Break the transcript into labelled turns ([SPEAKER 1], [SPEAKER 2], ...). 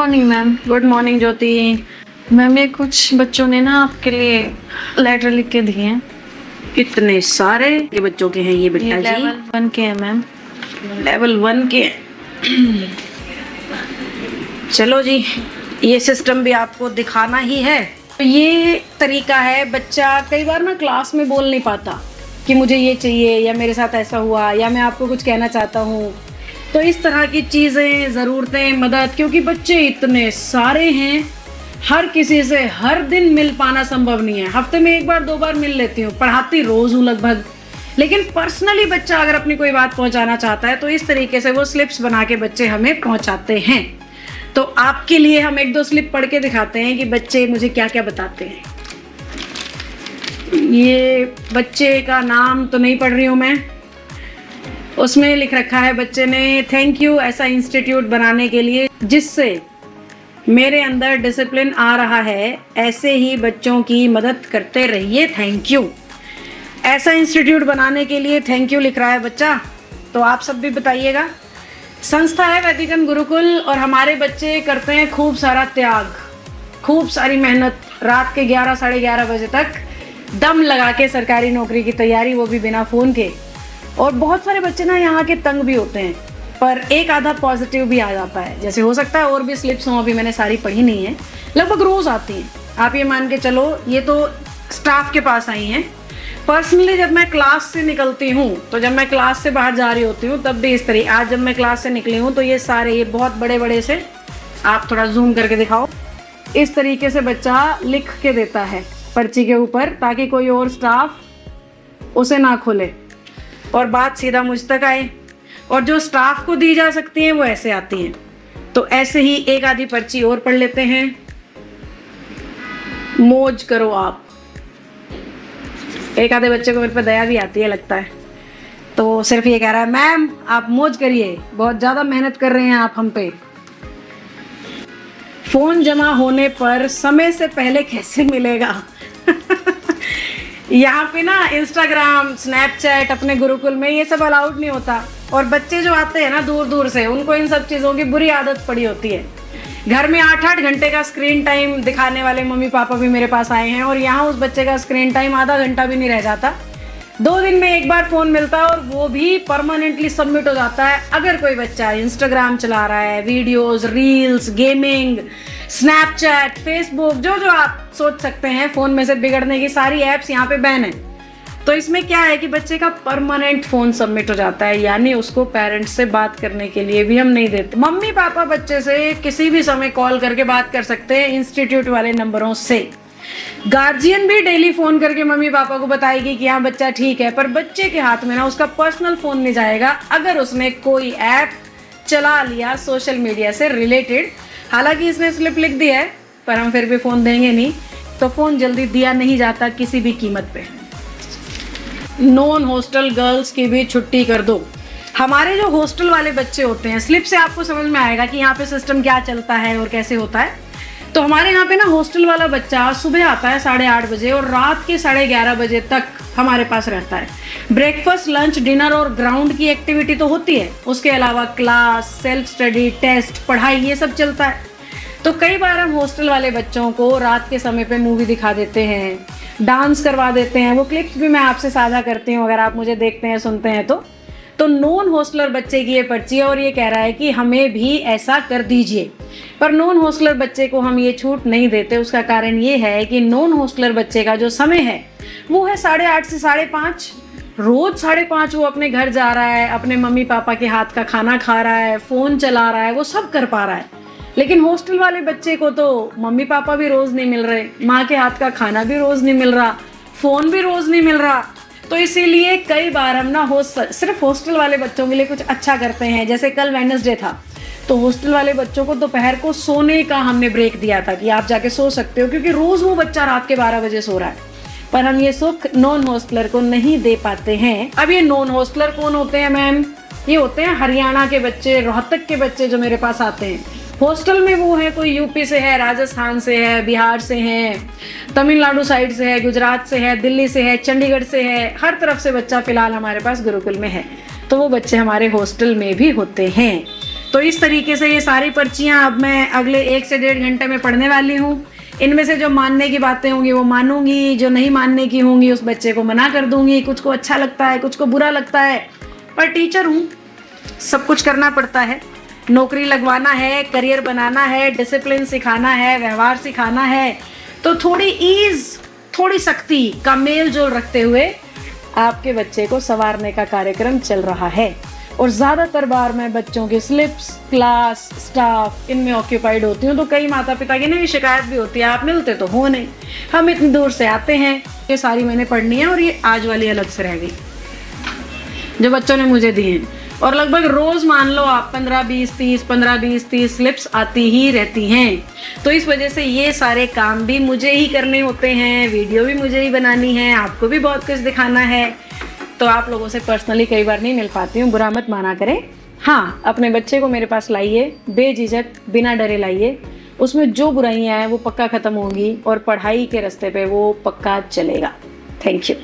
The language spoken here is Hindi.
[SPEAKER 1] Morning ma'am.
[SPEAKER 2] गुड मॉर्निंग ज्योति।
[SPEAKER 1] मैम ये कुछ बच्चों ने ना आपके लिए लेटर लिख के दिए हैं।
[SPEAKER 2] कितने सारे ये बच्चों के हैं ये बेटा
[SPEAKER 1] ये
[SPEAKER 2] जी?
[SPEAKER 1] लेवल 1 के हैं मैम।
[SPEAKER 2] लेवल 1 के। चलो जी, ये सिस्टम भी आपको दिखाना ही है। तो ये तरीका है, बच्चा कई बार ना क्लास में बोल नहीं पाता कि मुझे ये चाहिए या मेरे साथ ऐसा हुआ या मैं आपको कुछ कहना चाहता हूँ। तो इस तरह की चीज़ें, ज़रूरतें, मदद, क्योंकि बच्चे इतने सारे हैं, हर किसी से हर दिन मिल पाना संभव नहीं है। हफ्ते में 1 बार 2 बार मिल लेती हूँ, पढ़ाती रोज हूँ लगभग, लेकिन पर्सनली बच्चा अगर अपनी कोई बात पहुँचाना चाहता है तो इस तरीके से वो स्लिप्स बना के बच्चे हमें पहुँचाते हैं। तो आपके लिए हम 1-2 स्लिप पढ़ के दिखाते हैं कि बच्चे मुझे क्या क्या बताते हैं। ये बच्चे का नाम तो नहीं पढ़ रही हूँ मैं, उसमें लिख रखा है बच्चे ने, थैंक यू ऐसा इंस्टीट्यूट बनाने के लिए जिससे मेरे अंदर डिसिप्लिन आ रहा है, ऐसे ही बच्चों की मदद करते रहिए, थैंक यू। ऐसा इंस्टीट्यूट बनाने के लिए थैंक यू लिख रहा है बच्चा, तो आप सब भी बताइएगा। संस्था है वैदिकन गुरुकुल और हमारे बच्चे करते हैं खूब सारा त्याग, खूब सारी मेहनत, रात के 11 साढ़े 11 बजे तक दम लगा के सरकारी नौकरी की तैयारी, वो भी बिना फ़ोन के। और बहुत सारे बच्चे ना यहाँ के तंग भी होते हैं, पर एक आधा पॉजिटिव भी आ जाता है। जैसे हो सकता है और भी स्लिप्स हों, अभी मैंने सारी पढ़ी नहीं है, लगभग रोज़ आती हैं। आप ये मान के चलो, ये तो स्टाफ के पास आई हैं। पर्सनली जब मैं क्लास से निकलती हूँ, तो जब मैं क्लास से बाहर जा रही होती हूँ तब भी इस तरह, आज जब मैं क्लास से निकली हूँ तो ये सारे, ये बहुत बड़े बड़े से, आप थोड़ा जूम करके दिखाओ, इस तरीके से बच्चा लिख के देता है पर्ची के ऊपर, ताकि कोई और स्टाफ उसे ना खोले और बात सीधा मुझ तक आए। और जो स्टाफ को दी जा सकती हैं वो ऐसे आती हैं। तो ऐसे ही एक आधी पर्ची और पढ़ लेते हैं। मौज करो आप। एक आधे बच्चे को मेरे पे दया भी आती है लगता है, तो सिर्फ ये कह रहा है, मैम आप मौज करिए, बहुत ज़्यादा मेहनत कर रहे हैं आप हम पे। फ़ोन जमा होने पर समय से पहले कैसे मिलेगा? यहाँ पे ना इंस्टाग्राम, स्नैपचैट अपने गुरुकुल में ये सब अलाउड नहीं होता। और बच्चे जो आते हैं ना दूर दूर से, उनको इन सब चीज़ों की बुरी आदत पड़ी होती है। घर में 8-8 घंटे का स्क्रीन टाइम दिखाने वाले मम्मी पापा भी मेरे पास आए हैं, और यहाँ उस बच्चे का स्क्रीन टाइम आधा घंटा भी नहीं रह जाता। 2 दिन में 1 बार फ़ोन मिलता है और वो भी परमानेंटली सबमिट हो जाता है। अगर कोई बच्चा इंस्टाग्राम चला रहा है, videos, reels, gaming, Snapchat, Facebook, जो जो आप सोच सकते हैं फ़ोन में से बिगड़ने की सारी ऐप्स यहाँ पे बैन है। तो इसमें क्या है कि बच्चे का परमानेंट फ़ोन सबमिट हो जाता है, यानी उसको पेरेंट्स से बात करने के लिए भी हम नहीं देते। मम्मी पापा बच्चे से किसी भी समय कॉल करके बात कर सकते हैं इंस्टीट्यूट वाले नंबरों से। गार्जियन भी डेली फ़ोन करके मम्मी पापा को बताएगी कि हाँ बच्चा ठीक है, पर बच्चे के हाथ में ना उसका पर्सनल फ़ोन नहीं जाएगा अगर उसने कोई ऐप चला लिया सोशल मीडिया से रिलेटेड। हालांकि इसने स्लिप लिख दिया है, पर हम फिर भी फ़ोन देंगे नहीं। तो फ़ोन जल्दी दिया नहीं जाता किसी भी कीमत पे। नॉन हॉस्टल गर्ल्स की भी छुट्टी कर दो। हमारे जो हॉस्टल वाले बच्चे होते हैं, स्लिप से आपको समझ में आएगा कि यहाँ पे सिस्टम क्या चलता है और कैसे होता है। तो हमारे यहाँ पे ना हॉस्टल वाला बच्चा सुबह आता है 8:30 बजे और रात के 11:30 बजे तक हमारे पास रहता है। ब्रेकफास्ट, लंच, डिनर और ग्राउंड की एक्टिविटी तो होती है, उसके अलावा क्लास, सेल्फ स्टडी, टेस्ट, पढ़ाई, ये सब चलता है। तो कई बार हम हॉस्टल वाले बच्चों को रात के समय पे मूवी दिखा देते हैं, डांस करवा देते हैं। वो क्लिप्स भी मैं आपसे साझा करती हूँ अगर आप मुझे देखते हैं, सुनते हैं तो नॉन हॉस्टलर बच्चे की ये पर्ची है और ये कह रहा है कि हमें भी ऐसा कर दीजिए। पर नॉन हॉस्टलर बच्चे को हम ये छूट नहीं देते। उसका कारण ये है कि नॉन हॉस्टलर बच्चे का जो समय है वो है 8:30 से 5:30। रोज़ 5:30 वो अपने घर जा रहा है, अपने मम्मी पापा के हाथ का खाना खा रहा है, फ़ोन चला रहा है, वो सब कर पा रहा है। लेकिन हॉस्टल वाले बच्चे को तो मम्मी पापा भी रोज़ नहीं मिल रहे, माँ के हाथ का खाना भी रोज़ नहीं मिल रहा, फ़ोन भी रोज़ नहीं मिल रहा। तो इसीलिए कई बार हम ना सिर्फ हॉस्टल वाले बच्चों के लिए कुछ अच्छा करते हैं। जैसे कल वेडनेसडे था, तो हॉस्टल वाले बच्चों को दोपहर को सोने का हमने ब्रेक दिया था कि आप जाके सो सकते हो, क्योंकि रोज़ वो बच्चा रात के 12 बजे सो रहा है। पर हम ये सुख नॉन हॉस्टलर को नहीं दे पाते हैं। अब ये नॉन हॉस्टलर कौन होते हैं मैम? ये होते हैं हरियाणा के बच्चे, रोहतक के बच्चे जो मेरे पास आते हैं। हॉस्टल में वो है, कोई यूपी से है, राजस्थान से है, बिहार से है, तमिलनाडु साइड से है, गुजरात से है, दिल्ली से है, चंडीगढ़ से है, हर तरफ से बच्चा फ़िलहाल हमारे पास गुरुकुल में है। तो वो बच्चे हमारे हॉस्टल में भी होते हैं। तो इस तरीके से ये सारी पर्चियाँ अब मैं अगले 1 से 1.5 घंटे में पढ़ने वाली हूँ। इनमें से जो मानने की बातें होंगी वो मानूंगी, जो नहीं मानने की होंगी उस बच्चे को मना कर दूंगी। कुछ को अच्छा लगता है, कुछ को बुरा लगता है, पर टीचर हूँ, सब कुछ करना पड़ता है। नौकरी लगवाना है, करियर बनाना है, डिसिप्लिन सिखाना है, व्यवहार सिखाना है, तो थोड़ी ईज, थोड़ी सख्ती का मेल जोल रखते हुए आपके बच्चे को संवारने का कार्यक्रम चल रहा है। और ज़्यादातर बार मैं बच्चों के स्लिप्स, क्लास, स्टाफ इनमें ऑक्यूपाइड होती हूँ, तो कई माता पिता की नहीं शिकायत भी होती है, आप मिलते तो हो नहीं, हम इतनी दूर से आते हैं। ये सारी मैंने पढ़नी है और ये आज वाली अलग से रह गई जो बच्चों ने मुझे दी हैं। और लगभग रोज़ मान लो आप 15-20-30 स्लिप्स आती ही रहती हैं। तो इस वजह से ये सारे काम भी मुझे ही करने होते हैं, वीडियो भी मुझे ही बनानी है, आपको भी बहुत कुछ दिखाना है। तो आप लोगों से पर्सनली कई बार नहीं मिल पाती हूँ, बुरा मत माना करें। हाँ, अपने बच्चे को मेरे पास लाइए, बेझिझक बिना डरे लाइए। उसमें जो बुराइयाँ हैं वो पक्का ख़त्म होंगी और पढ़ाई के रास्ते पे वो पक्का चलेगा। Thank you.